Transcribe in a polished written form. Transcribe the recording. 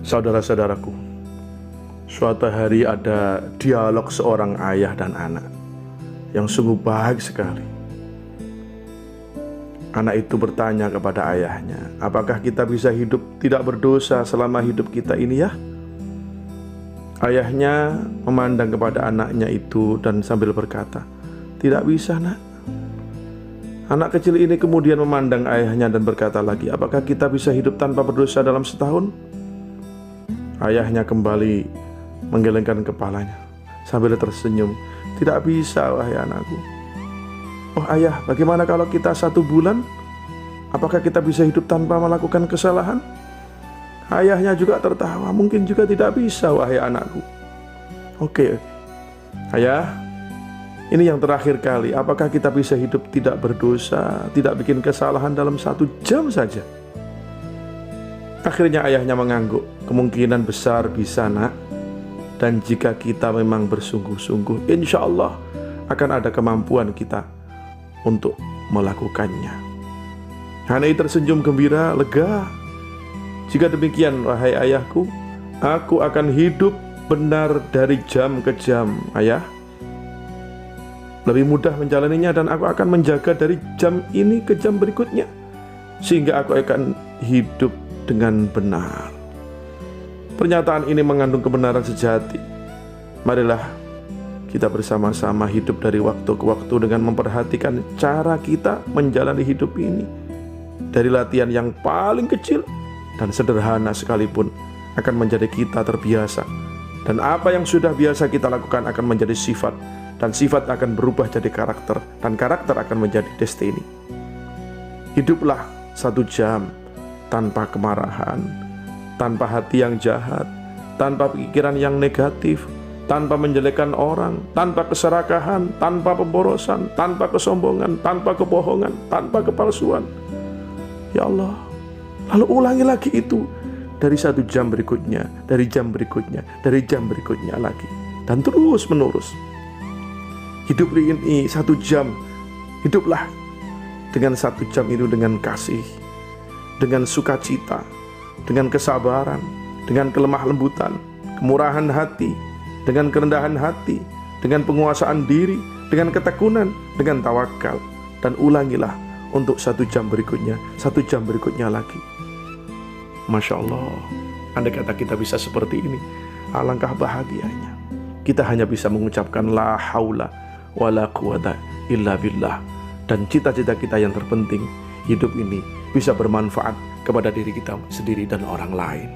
Saudara-saudaraku, suatu hari ada dialog seorang ayah dan anak yang sungguh baik sekali. Anak itu bertanya kepada ayahnya, apakah kita bisa hidup tidak berdosa selama hidup kita ini ya? Ayahnya memandang kepada anaknya itu dan sambil berkata, tidak bisa nak. Anak kecil ini kemudian memandang ayahnya dan berkata lagi, apakah kita bisa hidup tanpa berdosa dalam setahun? Ayahnya kembali menggelengkan kepalanya sambil tersenyum. Tidak bisa wahai anakku. Oh ayah, bagaimana kalau kita 1 bulan? Apakah kita bisa hidup tanpa melakukan kesalahan? Ayahnya juga tertawa. Mungkin juga tidak bisa wahai anakku. Oke. Ayah, ini yang terakhir kali. Apakah kita bisa hidup tidak berdosa, tidak bikin kesalahan dalam 1 jam saja? Akhirnya ayahnya mengangguk. Kemungkinan besar bisa nak. Dan jika kita memang bersungguh-sungguh, insya Allah akan ada kemampuan kita untuk melakukannya. Hanai tersenyum gembira, lega. Jika demikian wahai ayahku, aku akan hidup benar dari jam ke jam ayah. Lebih mudah menjalaninya dan aku akan menjaga dari jam ini ke jam berikutnya, sehingga aku akan hidup dengan benar. Pernyataan ini mengandung kebenaran sejati. Marilah kita bersama-sama hidup dari waktu ke waktu dengan memperhatikan cara kita menjalani hidup ini. Dari latihan yang paling kecil dan sederhana sekalipun akan menjadi kita terbiasa. Dan apa yang sudah biasa kita lakukan akan menjadi sifat. Dan sifat akan berubah jadi karakter. Dan karakter akan menjadi destiny. Hiduplah 1 jam tanpa kemarahan, tanpa hati yang jahat, tanpa pikiran yang negatif, tanpa menjelekkan orang, tanpa keserakahan, tanpa pemborosan, tanpa kesombongan, tanpa kebohongan, tanpa kepalsuan. Ya Allah, lalu ulangi lagi itu dari 1 jam berikutnya, dari jam berikutnya, dari jam berikutnya lagi, dan terus menerus. Hidup ini 1 jam, hiduplah dengan 1 jam itu dengan kasih, dengan sukacita, dengan kesabaran, dengan kelemah lembutan, kemurahan hati, dengan kerendahan hati, dengan penguasaan diri, dengan ketekunan, dengan tawakal. Dan ulangilah untuk 1 jam berikutnya, 1 jam berikutnya lagi. Masya Allah, andai kata kita bisa seperti ini, alangkah bahagianya. Kita hanya bisa mengucapkan la haula wa la quwata illa billah. Dan cita-cita kita yang terpenting, hidup ini bisa bermanfaat kepada diri kita sendiri dan orang lain.